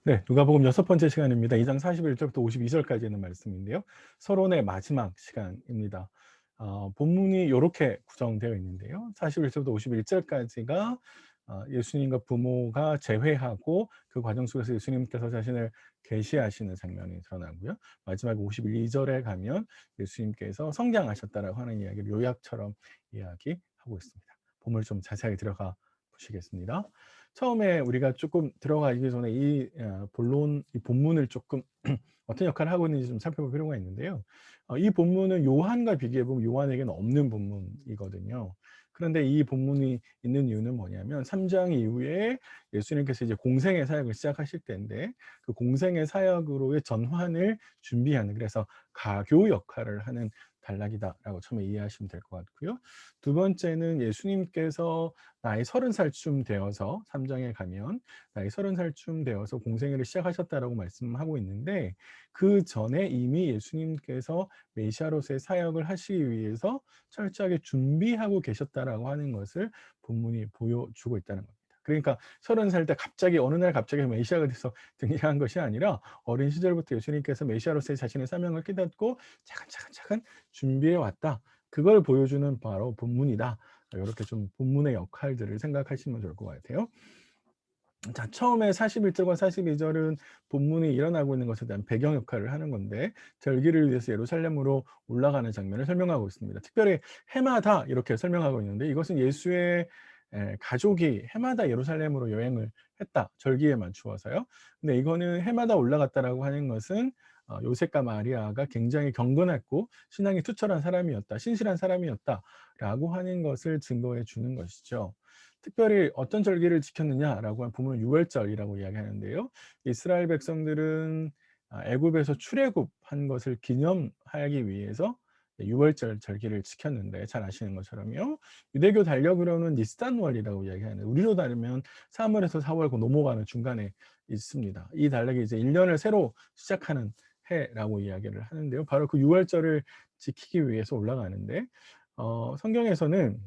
네, 누가복음 6번째 시간입니다. 2장 41절부터 52절까지 있는 말씀인데요. 서론의 마지막 시간입니다. 본문이 요렇게 구성되어 있는데요. 41절부터 51절까지가 예수님과 부모가 재회하고 그 과정 속에서 예수님께서 자신을 계시하시는 장면이 드러나고요. 마지막 52절에 가면 예수님께서 성장하셨다라고 하는 이야기를 요약처럼 이야기하고 있습니다. 본문을 좀 자세하게 들어가 보시겠습니다. 처음에 우리가 조금 들어가기 전에 이 본문을 조금 어떤 역할을 하고 있는지 좀 살펴볼 필요가 있는데요. 이 본문은 요한과 비교해 보면 요한에게는 없는 본문이거든요. 그런데 이 본문이 있는 이유는 뭐냐면 3장 이후에 예수님께서 이제 공생의 사역을 시작하실 때인데 그 공생의 사역으로의 전환을 준비하는, 그래서 가교 역할을 하는 단락이다라고 처음에 이해하시면 될 것 같고요. 두 번째는 예수님께서 나이 30살쯤 되어서 3장에 가면 나이 30살쯤 되어서 공생애를 시작하셨다라고 말씀하고 있는데, 그 전에 이미 예수님께서 메시아로서의 사역을 하시기 위해서 철저하게 준비하고 계셨다라고 하는 것을 본문이 보여주고 있다는 겁니다. 그러니까 30살 때 갑자기 어느 날 갑자기 메시아가 돼서 등장한 것이 아니라 어린 시절부터 예수님께서 메시아로서의 자신의 사명을 깨닫고 차근차근 준비해 왔다. 그걸 보여주는 바로 본문이다. 이렇게 좀 본문의 역할들을 생각하시면 좋을 것 같아요. 자, 처음에 41절과 42절은 본문이 일어나고 있는 것에 대한 배경 역할을 하는 건데, 절기를 위해서 예루살렘으로 올라가는 장면을 설명하고 있습니다. 특별히 해마다 이렇게 설명하고 있는데, 이것은 예수의 가족이 해마다 예루살렘으로 여행을 했다, 절기에 맞추어서요. 근데 이거는 해마다 올라갔다라고 하는 것은 요셉과 마리아가 굉장히 경건했고 신앙이 투철한 사람이었다, 신실한 사람이었다라고 하는 것을 증거해 주는 것이죠. 특별히 어떤 절기를 지켰느냐라고 하면 보면 유월절이라고 이야기하는데요. 이스라엘 백성들은 애굽에서 출애굽한 것을 기념하기 위해서 유월절 절기를 지켰는데, 잘 아시는 것처럼요. 유대교 달력으로는 니스탄월이라고 이야기하는데, 우리로 따르면 3월에서 4월 그 넘어가는 중간에 있습니다. 이 달력이 이제 1년을 새로 시작하는 해라고 이야기를 하는데요. 바로 그 유월절을 지키기 위해서 올라가는데, 성경에서는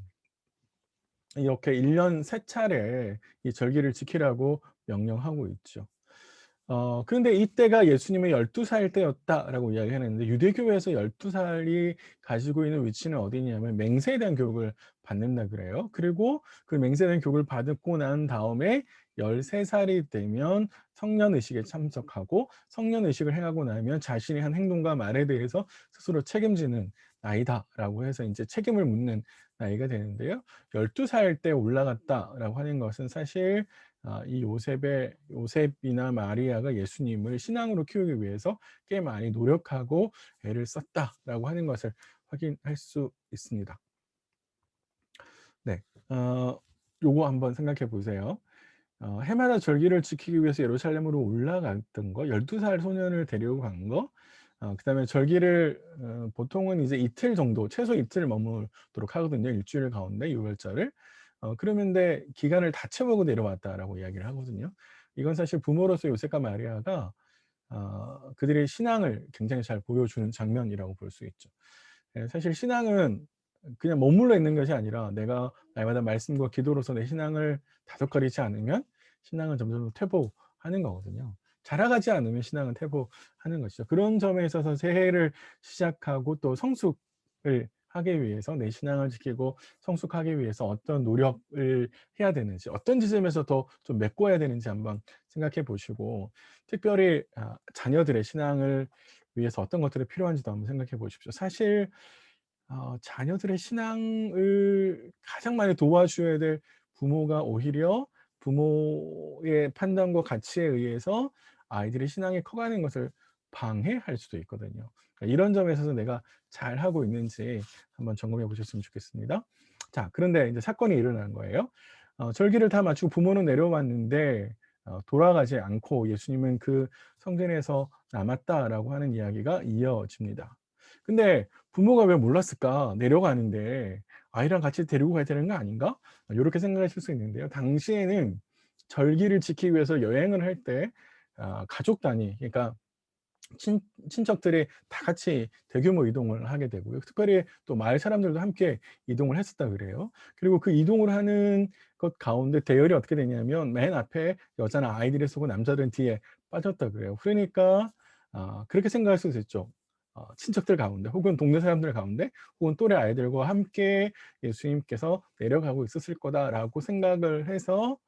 이렇게 1년 3차례 이 절기를 지키라고 명령하고 있죠. 그런데 이때가 예수님의 12살 때였다라고 이야기하는데, 유대교에서 12살이 가지고 있는 위치는 어디냐면 맹세에 대한 교육을 받는다 그래요. 그리고 그 맹세에 대한 교육을 받고 난 다음에 13살이 되면 성년의식에 참석하고, 성년의식을 행하고 나면 자신이 한 행동과 말에 대해서 스스로 책임지는 나이다라고 해서 이제 책임을 묻는 나이가 되는데요. 12살 때 올라갔다라고 하는 것은 사실 이 요셉이나 마리아가 예수님을 신앙으로 키우기 위해서 꽤 많이 노력하고 애를 썼다라고 하는 것을 확인할 수 있습니다. 네, 요거 한번 생각해 보세요. 해마다 절기를 지키기 위해서 예루살렘으로 올라갔던 거, 12살 소년을 데리고 간 거, 그다음에 절기를 보통은 이제 이틀 정도, 최소 이틀 머무르도록 하거든요. 일주일 가운데 유월절을. 그러는데 기간을 다 채우고 내려왔다라고 이야기를 하거든요. 이건 사실 부모로서 요셉과 마리아가 그들의 신앙을 굉장히 잘 보여주는 장면이라고 볼 수 있죠. 사실 신앙은 그냥 머물러 있는 것이 아니라, 내가 날마다 말씀과 기도로서 내 신앙을 다독거리지 않으면 신앙은 점점 퇴보하는 거거든요. 자라가지 않으면 신앙은 퇴보하는 것이죠. 그런 점에 있어서 새해를 시작하고 또 성숙을 하기 위해서, 내 신앙을 지키고 성숙하기 위해서 어떤 노력을 해야 되는지, 어떤 지점에서 더 좀 메꿔야 되는지 한번 생각해 보시고, 특별히 자녀들의 신앙을 위해서 어떤 것들이 필요한지도 한번 생각해 보십시오. 사실 자녀들의 신앙을 가장 많이 도와줘야 될 부모가 오히려 부모의 판단과 가치에 의해서 아이들의 신앙이 커가는 것을 방해할 수도 있거든요. 그러니까 이런 점에 있어서 내가 잘하고 있는지 한번 점검해 보셨으면 좋겠습니다. 자, 그런데 이제 사건이 일어난 거예요. 절기를 다 마치고 부모는 내려왔는데 돌아가지 않고 예수님은 그 성전에서 남았다라고 하는 이야기가 이어집니다. 근데 부모가 왜 몰랐을까? 내려가는데 아이랑 같이 데리고 가야 되는 거 아닌가? 요렇게 생각하실 수 있는데요. 당시에는 절기를 지키기 위해서 여행을 할 때 가족 단위, 그러니까 친 친척들이 다 같이 대규모 이동을 하게 되고요. 특별히 또 마을 사람들도 함께 이동을 했었다 그래요. 그리고 그 이동을 하는 것 가운데 대열이 어떻게 되냐면 맨 앞에 여자나 아이들이 서고 남자들은 뒤에 빠졌다 그래요. 그러니까 그렇게 생각할 수도 있죠. 친척들 가운데 혹은 동네 사람들 가운데 혹은 또래 아이들과 함께 '예수님께서 내려가고 있었을 거다.'라고 생각을 해서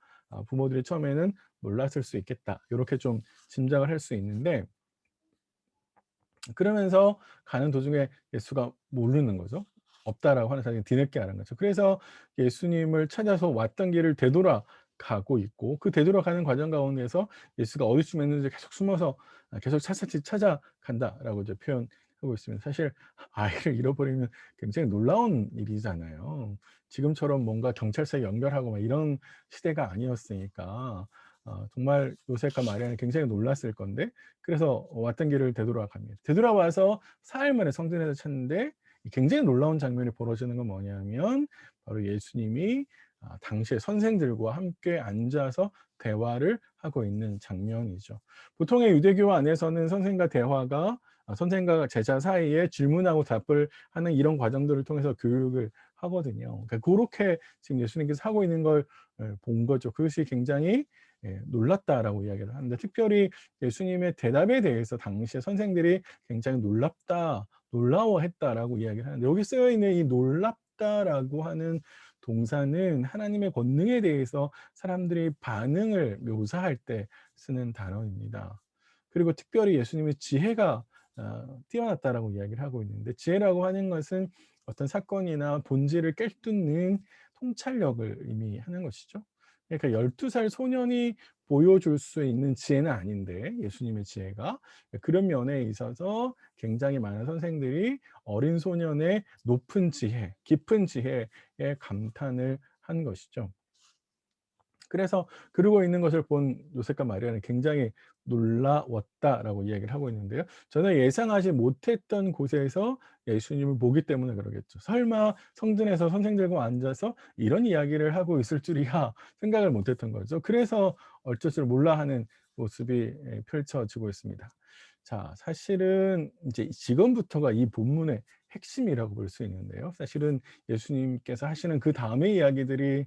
부모들이 처음에는 놀랐을 수 있겠다. 요렇게 좀 짐작을 할 수 있는데, 그러면서 가는 도중에 예수가 모르는 거죠. 없다라고 하는 사실을 뒤늦게 아는 거죠. 그래서 예수님을 찾아서 왔던 길을 되돌아가고 있고, 그 되돌아가는 과정 가운데서 예수가 어디쯤 있는지 계속 숨어서 계속 차차히 찾아간다라고 이제 표현하고 있습니다. 사실 아이를 잃어버리면 굉장히 놀라운 일이잖아요. 지금처럼 뭔가 경찰서에 연결하고 막 이런 시대가 아니었으니까 정말 요셉과 마리아는 굉장히 놀랐을 건데, 그래서 왔던 길을 되돌아갑니다. 되돌아와서 사흘 만에 성전에서 찾는데 굉장히 놀라운 장면이 벌어지는 건 뭐냐면 바로 예수님이 당시에 선생들과 함께 앉아서 대화를 하고 있는 장면이죠. 보통의 유대교 안에서는 선생과 대화가 선생과 제자 사이에 질문하고 답을 하는 이런 과정들을 통해서 교육을 하거든요. 그러니까 고렇게 지금 예수님께서 하고 있는 걸 본 거죠. 그것이 굉장히 놀랐다라고 이야기를 하는데, 특별히 예수님의 대답에 대해서 당시에 선생들이 굉장히 "놀랍다. 놀라워했다."라고 이야기를 하는데, 여기 쓰여 있는 이 놀랍다라고 하는 동사는 하나님의 권능에 대해서 사람들이 반응을 묘사할 때 쓰는 단어입니다. 그리고 특별히 예수님의 지혜가 뛰어났다라고 이야기를 하고 있는데, 지혜라고 하는 것은 어떤 사건이나 본질을 꿰뚫는 통찰력을 의미하는 것이죠. 그러니까 12살 소년이 보여줄 수 있는 지혜는 아닌데, 예수님의 지혜가 그런 면에 있어서 굉장히 많은 선생들이 어린 소년의 높은 지혜, 깊은 지혜에 감탄을 한 것이죠. 그래서 그러고 있는 것을 본 요셉과 마리아는 굉장히 놀라웠다라고 이야기를 하고 있는데요. 전혀 예상하지 못했던 곳에서 예수님을 보기 때문에 그러겠죠. '설마 성전에서 선생들과 앉아서 이런 이야기를 하고 있을 줄이야.' 생각을 못했던 거죠. 그래서 어쩔 줄 몰라 하는 모습이 펼쳐지고 있습니다. 자, 사실은 이제 지금부터가 이 본문의 핵심이라고 볼 수 있는데요. 사실은 예수님께서 하시는 그다음의 이야기들이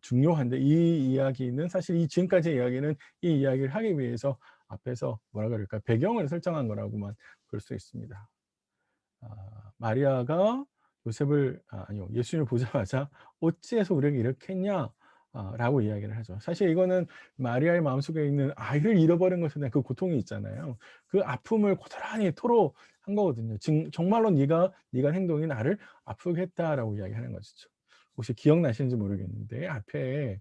중요한데, 이 이야기는 사실 이 지금까지의 이야기는 이 이야기를 하기 위해서 앞에서 뭐라 그럴까, 배경을 설정한 거라고만 볼 수 있습니다. 마리아가 요셉을 아니요 예수님을 보자마자 "어찌해서 우리에게 이렇게 했냐?" 라고 이야기를 하죠. 사실 이거는 마리아의 마음속에 있는 아이를 잃어버린 것에 대한 그 고통이 있잖아요. 그 아픔을 고스란히 토로한 거거든요. "정말로 네가 행동이 나를 아프게 했다."라고 이야기하는 것이죠. 혹시 기억나시는지 모르겠는데, 앞에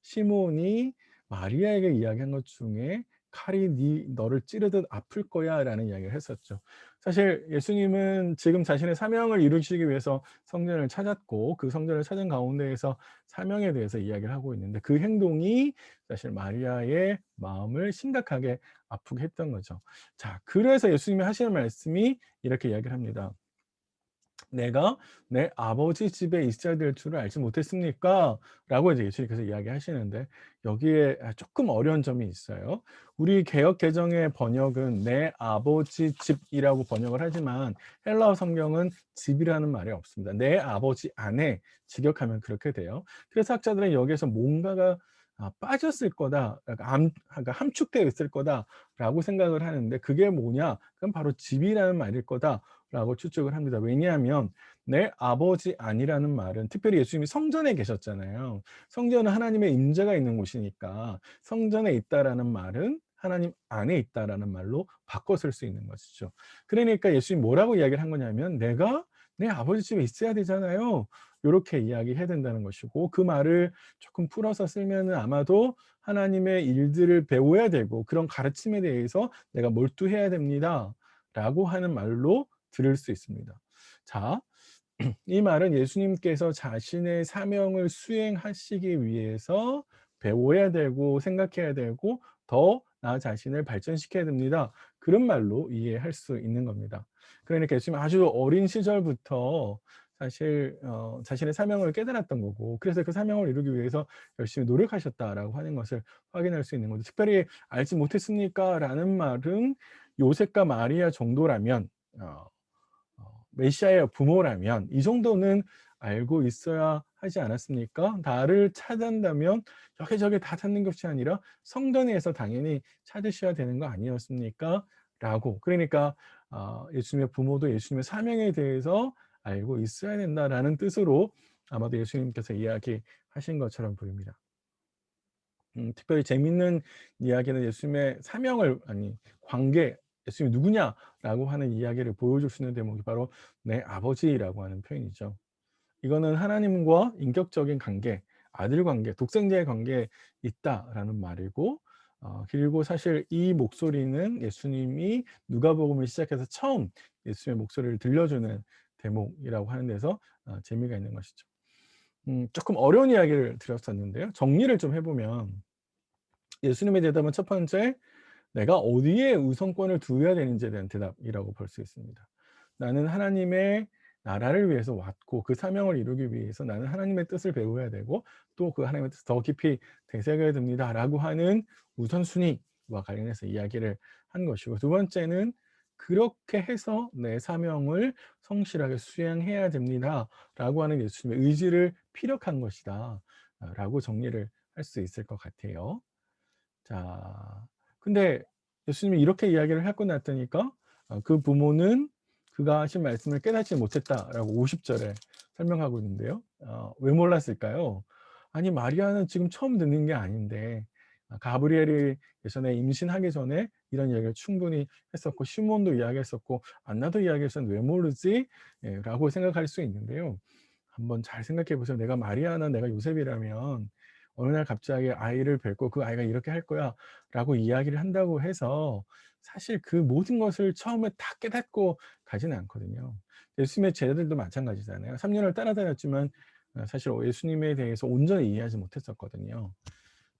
시몬이 마리아에게 이야기한 것 중에 "칼이 너를 찌르듯 아플 거야."라는 이야기를 했었죠. 사실 예수님은 지금 자신의 사명을 이루시기 위해서 성전을 찾았고, 그 성전을 찾은 가운데에서 사명에 대해서 이야기를 하고 있는데, 그 행동이 사실 마리아의 마음을 심각하게 아프게 했던 거죠. 자, 그래서 예수님이 하시는 말씀이 이렇게 이야기를 합니다. "내가 내 아버지 집에 있어야 될 줄을 알지 못했습니까?" 라고 이제 예수님께서 이야기하시는데, 여기에 쪼끔 어려운 점이 있어요. 우리 개역 개정의 번역은 "내 아버지 집이라고 번역을 하지만 헬라어 성경은 집이라는 말이 없습니다. "내 아버지 안에" 직역하면 그렇게 돼요. 그래서 학자들은 여기에서 뭔가가 빠졌을 거다, 그러니까 함축되어 있을 거다라고 생각을 하는데, 그게 뭐냐? 그럼 바로 집이라는 말일 거다라고 추측을 합니다. 왜냐하면 "내 아버지 안이라는 말은", 특별히 예수님이 성전에 계셨잖아요. 성전은 하나님의 임재가 있는 곳이니까 성전에 있다라는 말은 하나님 안에 있다라는 말로 바꿔 쓸 수 있는 것이죠. 그러니까 예수님이 뭐라고 이야기를 한 거냐면 "내가 내 아버지 집에 있어야 되잖아요." 요렇게 이야기해야 된다는 것이고, 그 말을 조금 풀어서 쓰면은 아마도 "하나님의 일들을 배워야 되고 그런 가르침에 대해서 내가 몰두해야 됩니다."라고 하는 말로 들을 수 있습니다. 자, 이 말은 예수님께서 자신의 사명을 수행하시기 위해서 배워야 되고 생각해야 되고 더 나 자신을 발전시켜야 됩니다. 그런 말로 이해할 수 있는 겁니다. 그러니까 예수님은 아주 어린 시절부터 사실 자신의 사명을 깨달았던 거고, 그래서 그 사명을 이루기 위해서 열심히 노력하셨다라고 하는 것을 확인할 수 있는 거죠. 특별히 "알지 못했습니까?"라는 말은 요셉과 마리아 정도라면 어 메시아의 부모라면 이 정도는 알고 있어야 하지 않았습니까? 나를 찾는다면 여기저기 다 찾는 것이 아니라 성전에서 당연히 찾으셔야 되는 거 아니었습니까? 라고. 그러니까 예수님의 부모도 예수님의 사명에 대해서 알고 있어야 된다라는 뜻으로 아마도 예수님께서 이야기하신 것처럼 보입니다. 특별히 재밌는 이야기는 예수님의 사명을 아니 관계, 예수님이 누구냐라고 하는 이야기를 보여줄 수 있는 대목이 바로 "내 아버지"라고 하는 표현이죠. 이거는 하나님과 인격적인 관계, 아들 관계, 독생자의 관계에 있다라는 말이고, 그리고 사실 이 목소리는 예수님이 누가복음을 시작해서 처음 예수님의 목소리를 들려주는 대목이라고 하는 데서 재미가 있는 것이죠. 조금 어려운 이야기를 드렸었는데요. 정리를 좀 해 보면 예수님의 대답은 첫 번째, 내가 어디에 우선권을 두어야 되는지에 대한 대답이라고 볼 수 있습니다. 나는 하나님의 나라를 위해서 왔고 그 사명을 이루기 위해서 나는 하나님의 뜻을 배워야 되고 또 그 하나님의 뜻을 더 깊이 되새겨야 됩니다라고 하는 우선순위와 관련해서 이야기를 한 것이고, 두 번째는 그렇게 해서 내 사명을 성실하게 수행해야 됩니다라고 하는 예수님의 의지를 피력한 것이다 라고 정리를 할 수 있을 것 같아요. 자, 근데 예수님이 이렇게 이야기를 하고 났더니까 그 부모는 그가 하신 말씀을 깨닫지 못했다라고 50 절에 설명하고 있는데요. 왜 몰랐을까요? 아니 마리아는 지금 처음 듣는 게 아닌데 가브리엘이 예전에 임신하기 전에 이런 이야기를 충분히 했었고 시몬도 이야기했었고 안나도 이야기했었는데 왜 모르지? 예, 라고 생각할 수 있는데요. 한번 잘 생각해 보세요. 내가 마리아나 내가 요셉이라면 어느 날 갑자기 아이를 뵙고 "그 아이가 이렇게 할 거야."라고 이야기를 한다고 해서 사실 그 모든 것을 처음에 다 깨닫고 가지는 않거든요. 예수님의 제자들도 마찬가지잖아요. 3 년을 따라다녔지만 사실 예수님에 대해서 온전히 이해하지 못했었거든요.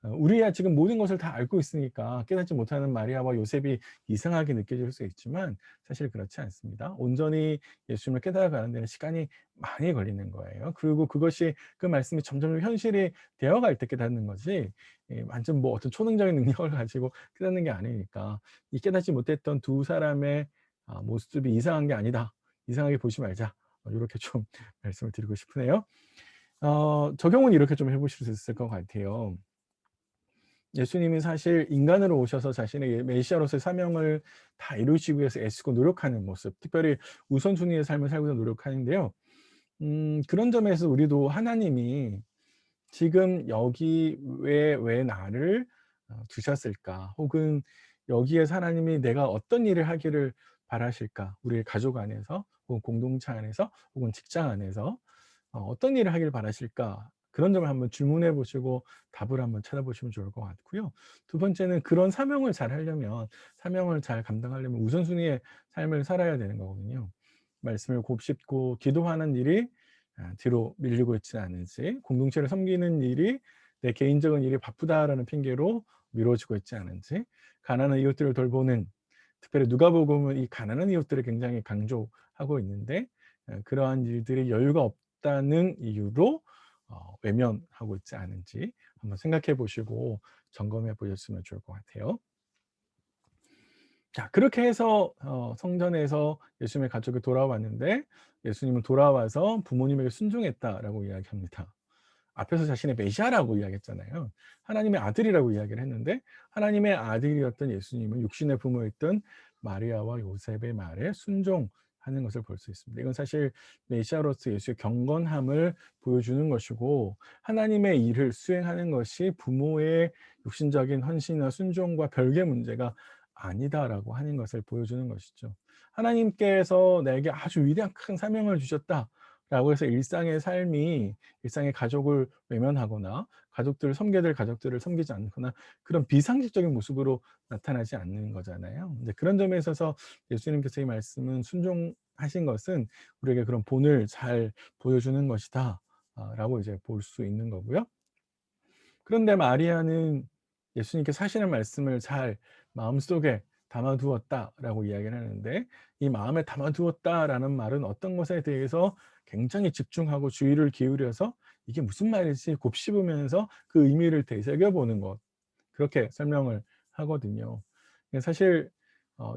우리야 지금 모든 것을 다 알고 있으니까 깨닫지 못하는 마리아와 요셉이 이상하게 느껴질 수 있지만 사실 그렇지 않습니다. 온전히 예수님을 깨달아가는 데는 시간이 많이 걸리는 거예요. 그리고 그것이 그 말씀이 점점 현실이 되어갈 때 깨닫는 거지 완전 뭐 어떤 초능적인 능력을 가지고 깨닫는 게 아니니까 이 깨닫지 못했던 두 사람의 모습이 이상한 게 아니다. 이상하게 보지 말자. 요렇게 좀 말씀을 드리고 싶으네요. 적용은 이렇게 좀 해 보실 수 있을 것 같아요. 예수님이 사실 인간으로 오셔서 자신의 메시아로서의 사명을 다 이루시기 위해서 애쓰고 노력하는 모습, 특별히 우선순위의 삶을 살고자 노력하는데요. 그런 점에서 우리도 하나님이 지금 여기 왜 나를 두셨을까? 혹은 여기에서 하나님이 내가 어떤 일을 하기를 바라실까? 우리의 가족 안에서 혹은 공동체 안에서 혹은 직장 안에서 어떤 일을 하길 바라실까? 그런 점을 한번 질문해 보시고 답을 한번 찾아보시면 좋을 것 같고요. 두 번째는 그런 사명을 잘 하려면 사명을 잘 감당하려면 우선순위의 삶을 살아야 되는 거거든요. 말씀을 곱씹고 기도하는 일이 뒤로 밀리고 있지 않은지, 공동체를 섬기는 일이 내 개인적인 일이 바쁘다라는 핑계로 미뤄지고 있지 않은지, 가난한 이웃들을 돌보는, 특별히 누가복음은 이 가난한 이웃들을 굉장히 강조하고 있는데 그러한 일들이 여유가 없다는 이유로 외면하고 있지 않은지 한번 생각해 보시고 점검해 보셨으면 좋을 것 같아요. 자, 그렇게 해서 성전에서 예수님의 가족이 돌아왔는데 예수님은 돌아와서 부모님에게 순종했다라고 이야기합니다. 앞에서 자신의 메시아라고 이야기했잖아요. 하나님의 아들이라고 이야기를 했는데 하나님의 아들이었던 예수님은 육신의 부모였던 마리아와 요셉의 말에 순종하는 것을 볼 수 있습니다. 이건 사실 메시아로서 예수의 경건함을 보여주는 것이고 하나님의 일을 수행하는 것이 부모의 육신적인 헌신이나 순종과 별개의 문제가 아니다라고 하는 것을 보여주는 것이죠. 하나님께서 내게 아주 위대한 큰 사명을 주셨다라고 해서 일상의 삶이 일상의 가족을 외면하거나 가족들을 섬겨야 될 가족들을 섬기지 않거나 그런 비상식적인 모습으로 나타나지 않는 거잖아요. 근데 그런 점에 있어서 예수님께서 이 말씀은 순종하신 것은 우리에게 그런 본을 잘 보여주는 것이다 라고 이제 볼 수 있는 거고요. 그런데 마리아는 예수님께서 하시는 말씀을 잘 마음속에 담아두었다라고 이야기를 하는데 이 마음에 담아두었다라는 말은 어떤 것에 대해서 굉장히 집중하고 주의를 기울여서 이게 무슨 말일지 곱씹으면서 그 의미를 되새겨 보는 것, 그렇게 설명을 하거든요. 사실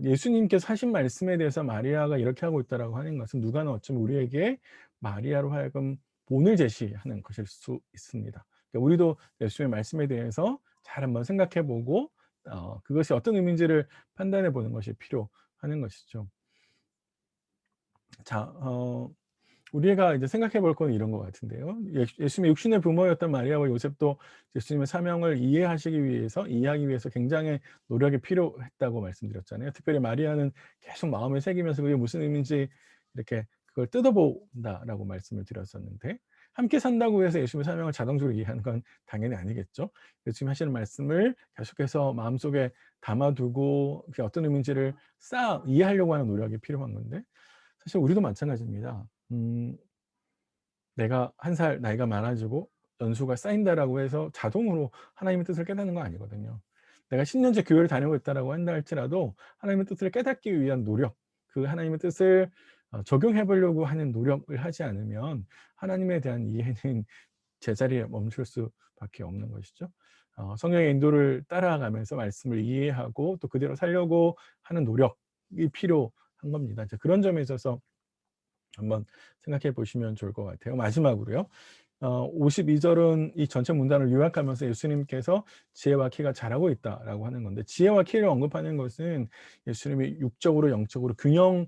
예수님께서 하신 말씀에 대해서 마리아가 이렇게 하고 있다라고 하는 것은 누가는 어쩌면 우리에게 마리아로 하여금 본을 제시하는 것일 수 있습니다. 그러니까 우리도 예수님의 말씀에 대해서 잘 한번 생각해 보고 그것이 어떤 의미인지를 판단해 보는 것이 필요하는 것이죠. 자, 우리가 이제 생각해 볼 건 이런 것 같은데요. 예수님의 육신의 부모였던 마리아와 요셉도 예수님의 사명을 이해하기 위해서 굉장히 노력이 필요했다고 말씀드렸잖아요. 특별히 마리아는 계속 마음에 새기면서 그게 무슨 의미인지 이렇게 그걸 뜯어본다라고 말씀을 드렸었는데, 함께 산다고 해서 예수님의 사명을 자동적으로 이해하는 건 당연히 아니겠죠. 예수님 하시는 말씀을 계속해서 마음속에 담아두고 그게 어떤 의미인지를 이해하려고 하는 노력이 필요한 건데, 사실 우리도 마찬가지입니다. 내가 한 살 나이가 많아지고 연수가 쌓인다라고 해서 자동으로 하나님의 뜻을 깨닫는 건 아니거든요. 내가 10년째 교회를 다니고 있다라고 한다 할지라도 하나님의 뜻을 깨닫기 위한 노력, 그 하나님의 뜻을 적용해 보려고 하는 노력을 하지 않으면 하나님에 대한 이해는 제자리에 멈출 수밖에 없는 것이죠. 성령의 인도를 따라가면서 말씀을 이해하고 또 그대로 살려고 하는 노력이 필요한 겁니다. 이제 그런 점에 있어서 한번 생각해 보시면 좋을 것 같아요. 마지막으로요. 52절은 이 전체 문단을 요약하면서 예수님께서 지혜와 키가 자라고 있다라고 하는 건데, 지혜와 키를 언급하는 것은 예수님이 육적으로 영적으로 균형을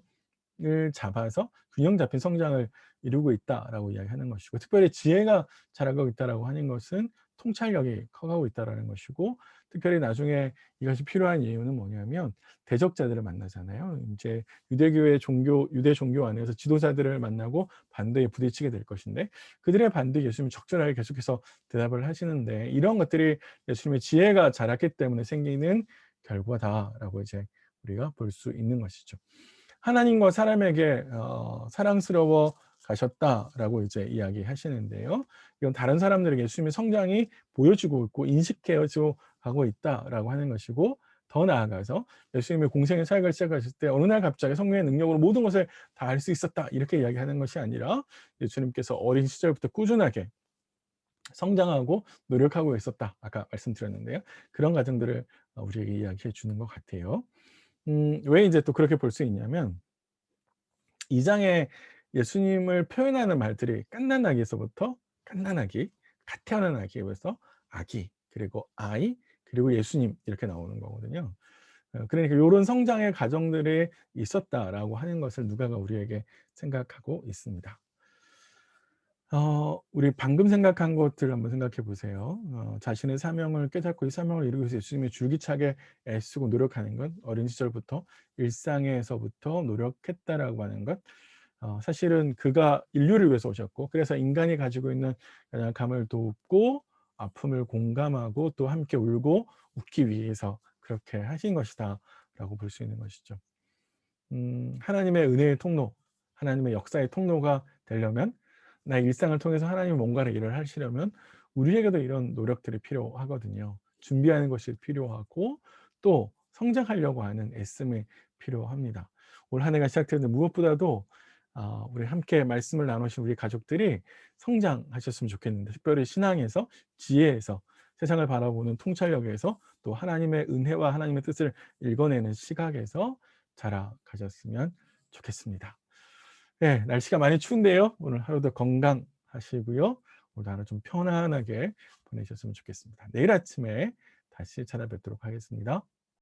잡아서 균형 잡힌 성장을 이루고 있다라고 이야기하는 것이고, 특별히 지혜가 자라고 있다라고 하는 것은 통찰력이 커가고 있다라는 것이고, 특별히 나중에 이것이 필요한 이유는 뭐냐면 대적자들을 만나잖아요. 이제 유대 종교 안에서 지도자들을 만나고 반대에 부딪히게 될 것인데, 그들의 반대에 예수님이 적절하게 계속해서 대답을 하시는데, 이런 것들이 예수님의 지혜가 자랐기 때문에 생기는 결과다라고 이제 우리가 볼 수 있는 것이죠. 하나님과 사람에게 사랑스러워 가셨다라고 이제 이야기하시는데요. 이건 다른 사람들에게 예수님의 성장이 보여지고 있고 인식해져 가고 있다라고 하는 것이고, 더 나아가서 예수님의 공생의 사역을 시작하실 때 어느 날 갑자기 성령의 능력으로 모든 것을 다 알 수 있었다 이렇게 이야기하는 것이 아니라, 예수님께서 어린 시절부터 꾸준하게 성장하고 노력하고 있었다 아까 말씀드렸는데요. 그런 과정들을 우리에게 이야기해 주는 것 같아요. 왜 이제 또 그렇게 볼 수 있냐면, 2 장에 예수님을 표현하는 말들이 갓난아기에서부터 갓난아기, 갓 태어난 아기에서 아기, 그리고 아이, 그리고 예수님 이렇게 나오는 거거든요. 그러니까 요런 성장의 과정들이 있었다라고 하는 것을 누가가 우리에게 생각하고 있습니다. 우리 방금 생각한 것들 한번 생각해 보세요. 자신의 사명을 깨닫고 이 사명을 이루기 위해서 예수님이 줄기차게 애쓰고 노력하는 것, 어린 시절부터 일상에서부터 노력했다라고 하는 것, 사실은 그가 인류를 위해서 오셨고, 그래서 인간이 가지고 있는 연약함을 돕고 아픔을 공감하고 또 함께 울고 웃기 위해서 그렇게 하신 것이다라고 볼 수 있는 것이죠. 하나님의 은혜의 통로, 하나님의 역사의 통로가 되려면, 나의 일상을 통해서 하나님이 뭔가를 일을 하시려면 우리에게도 이런 노력들이 필요하거든요. 준비하는 것이 필요하고 또 성장하려고 하는 애씀이 필요합니다. 올 한 해가 시작되는데 무엇보다도 우리 함께 말씀을 나누신 우리 가족들이 성장하셨으면 좋겠는데, 특별히 신앙에서, 지혜에서, 세상을 바라보는 통찰력에서, 또 하나님의 은혜와 하나님의 뜻을 읽어내는 시각에서 자라가셨으면 좋겠습니다. 네, 날씨가 많이 추운데요. 오늘 하루도 건강하시고요. 오늘 하루 좀 편안하게 보내셨으면 좋겠습니다. 내일 아침에 다시 찾아뵙도록 하겠습니다.